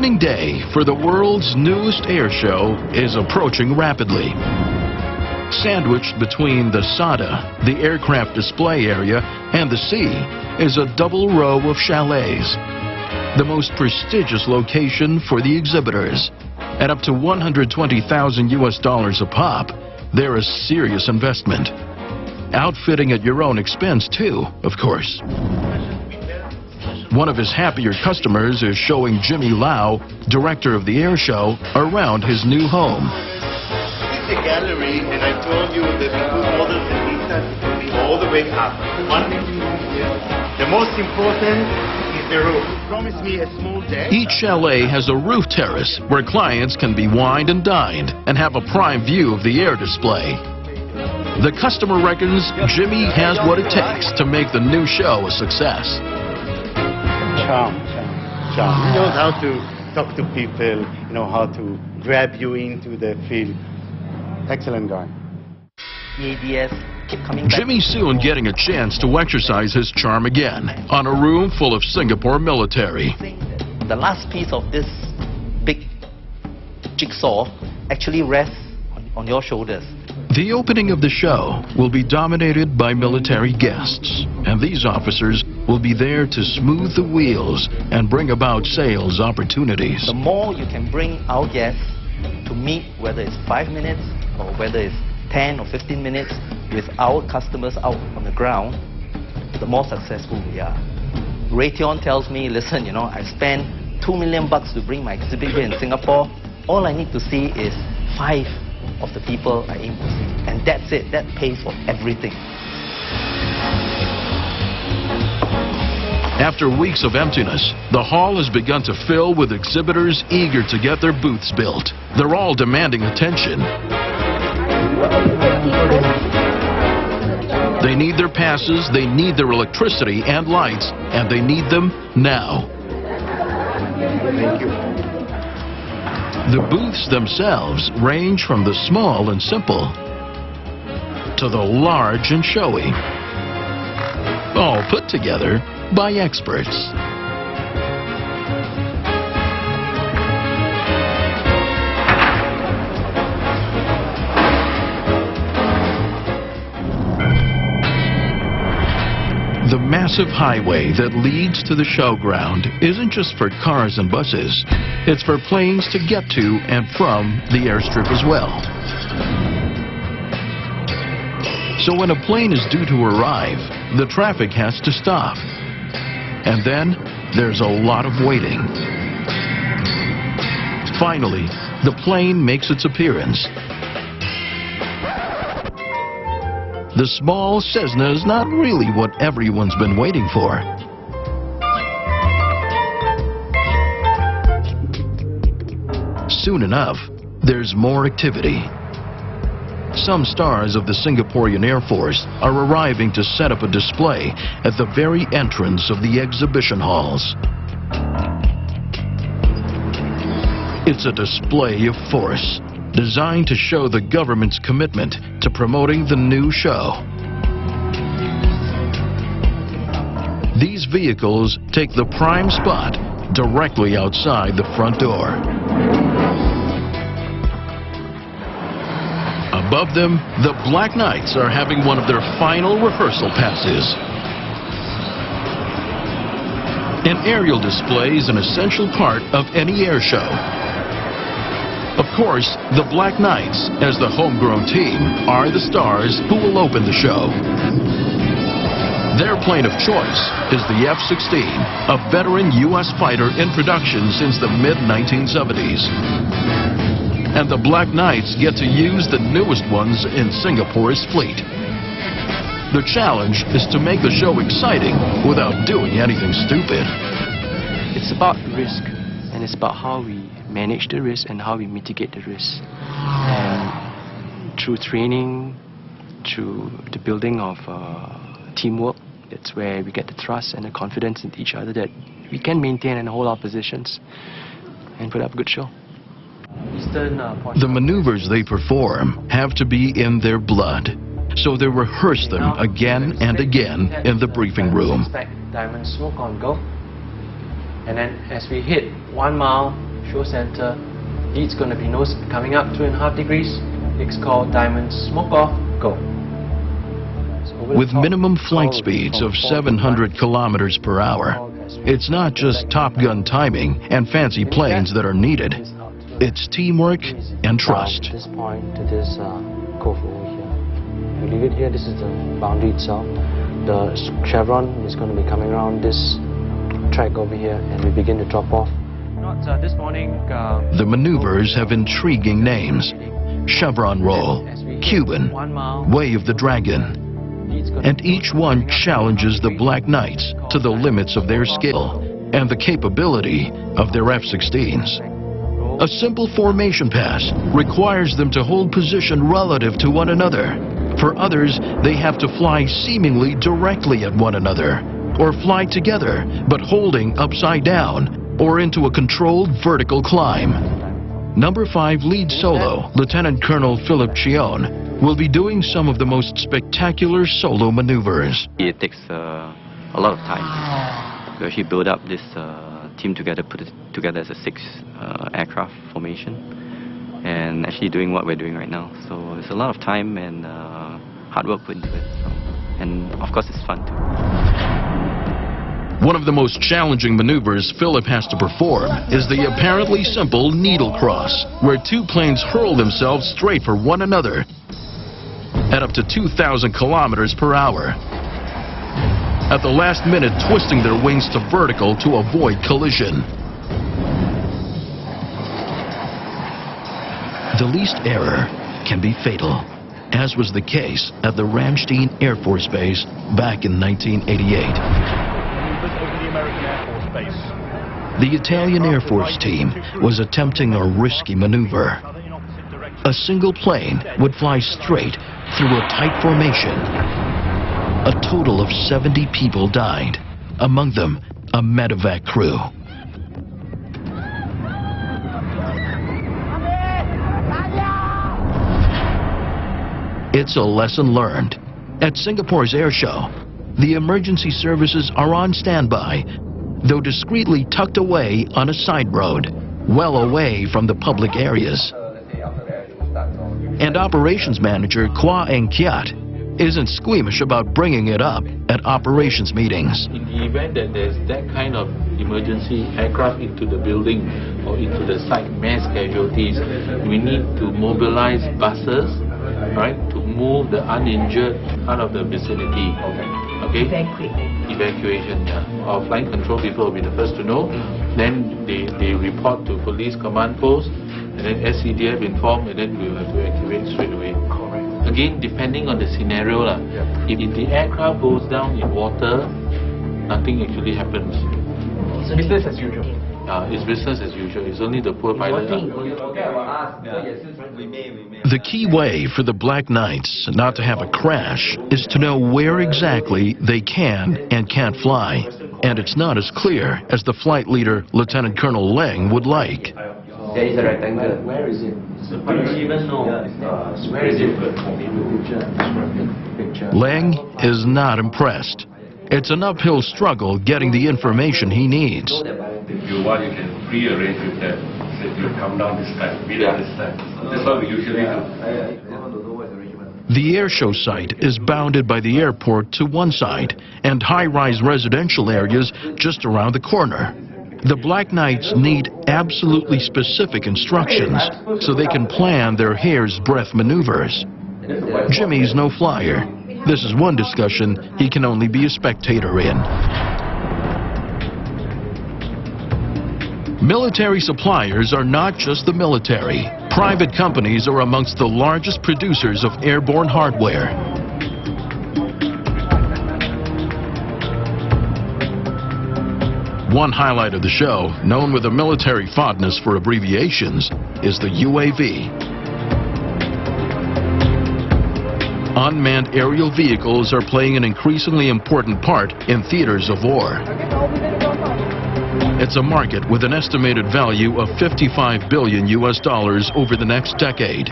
opening day for the world's newest air show is approaching rapidly. Sandwiched between the SADA, the aircraft display area, and the sea is a double row of chalets. The most prestigious location for the exhibitors. At up to $120,000 a pop, they're a serious investment. Outfitting at your own expense too, of course. One of his happier customers is showing Jimmy Lau, director of the air show, around his new home. It's a gallery, and I told you that we put models and vistas all the way up. One thing the most important is the roof. Promise me a small deck. Each chalet has a roof terrace where clients can be wined and dined and have a prime view of the air display. The customer reckons Jimmy has what it takes to make the new show a success. Charm. He knows how to talk to people, how to grab you into the field. Excellent guy. Jimmy's soon getting a chance to exercise his charm again on a room full of Singapore military. The last piece of this big jigsaw actually rests on your shoulders. The opening of the show will be dominated by military guests, and these officers will be there to smooth the wheels and bring about sales opportunities. The more you can bring our guests to meet, whether it's 5 minutes or whether it's 10 or 15 minutes with our customers out on the ground, the more successful we are. Raytheon tells me, listen, I spent $2 million to bring my exhibit here in Singapore. All I need to see is 5 of the people I aim to see. And that's it. That pays for everything. After weeks of emptiness, the hall has begun to fill with exhibitors eager to get their booths built. They're all demanding attention. They need their passes, they need their electricity and lights, and they need them now. Thank you. The booths themselves range from the small and simple to the large and showy, all put together by experts. The massive highway that leads to the showground isn't just for cars and buses. It's for planes to get to and from the airstrip as well. So when a plane is due to arrive, the traffic has to stop. And then there's a lot of waiting. Finally, the plane makes its appearance. The small Cessna is not really what everyone's been waiting for. Soon enough, there's more activity. Some stars of the Singaporean Air Force are arriving to set up a display at the very entrance of the exhibition halls. It's a display of force, designed to show the government's commitment to promoting the new show. These vehicles take the prime spot directly outside the front door. Above them, the Black Knights are having one of their final rehearsal passes. An aerial display is an essential part of any air show. Of course, the Black Knights, as the homegrown team, are the stars who will open the show. Their plane of choice is the F-16, a veteran U.S. fighter in production since the mid-1970s. And the Black Knights get to use the newest ones in Singapore's fleet. The challenge is to make the show exciting without doing anything stupid. It's about risk, and it's about how we manage the risk and how we mitigate the risk. And through training, through the building of teamwork, that's where we get the trust and the confidence in each other that we can maintain and hold our positions and put up a good show. The maneuvers they perform have to be in their blood, so they rehearse them again and again in the briefing room. Diamond smoke on go. And then as we hit 1 mile, show center. Heat's going to be coming up 2.5 degrees. It's called Diamond Smoke Off, go. With minimum flight speeds of 700 kilometers per hour, it's not just Top Gun timing and fancy planes that are needed. It's teamwork and trust. This point to this cove over here. We leave it here. This is the boundary itself. The chevron is going to be coming around this track over here, and we begin to drop off. This morning, the maneuvers have intriguing names: chevron roll, Cuban, way of the dragon. And each one challenges the Black Knights to the limits of their skill and the capability of their F-16s. A simple formation pass requires them to hold position relative to one another. For others, they have to fly seemingly directly at one another, or fly together but holding upside down, or into a controlled vertical climb. Number 5 lead solo, Lieutenant Colonel Philip Chion, will be doing some of the most spectacular solo maneuvers. It takes a lot of time to actually build up this team together, put it together as a 6 aircraft formation, and actually doing what we're doing right now. So it's a lot of time and hard work put into it. So, and of course it's fun too. One of the most challenging maneuvers Philip has to perform is the apparently simple needle cross, where 2 planes hurl themselves straight for one another at up to 2,000 kilometers per hour. At the last minute, twisting their wings to vertical to avoid collision. The least error can be fatal, as was the case at the Ramstein Air Force Base back in 1988. The Italian Air Force team was attempting a risky maneuver. A single plane would fly straight through a tight formation. A total of 70 people died, among them a medevac crew. It's a lesson learned. At Singapore's Airshow, the emergency services are on standby, though discreetly tucked away on a side road, well away from the public areas. And operations manager Kwa Eng Kiat isn't squeamish about bringing it up at operations meetings. In the event that there's that kind of emergency aircraft into the building or into the site, mass casualties, we need to mobilize buses, right, to move the uninjured out of the vicinity. Okay? Evacuation, yeah. Our flight control people will be the first to know. Then they report to police command post, and then SCDF informed, and then we will have to activate straight away. Correct. Again, depending on the scenario, if the aircraft goes down in water, nothing actually happens. It's business as usual. It's business as usual. It's only the poor pilot. The key way for the Black Knights not to have a crash is to know where exactly they can and can't fly. And it's not as clear as the flight leader, Lieutenant Colonel Leng, would like. There is a rectangle. Where is it? I don't even know. Where is it? Leng is not impressed. It's an uphill struggle getting the information he needs. If you want, you can pre-arrange with them. Say you come down this time, meet at this time. That's what we usually do. The airshow site is bounded by the airport to one side and high-rise residential areas just around the corner. The Black Knights need absolutely specific instructions so they can plan their hair's breadth maneuvers. Jimmy's no flyer. This is one discussion he can only be a spectator in. Military suppliers are not just the military. Private companies are amongst the largest producers of airborne hardware. One highlight of the show, known with a military fondness for abbreviations, is the UAV. Unmanned aerial vehicles are playing an increasingly important part in theaters of war. It's a market with an estimated value of $55 billion over the next decade.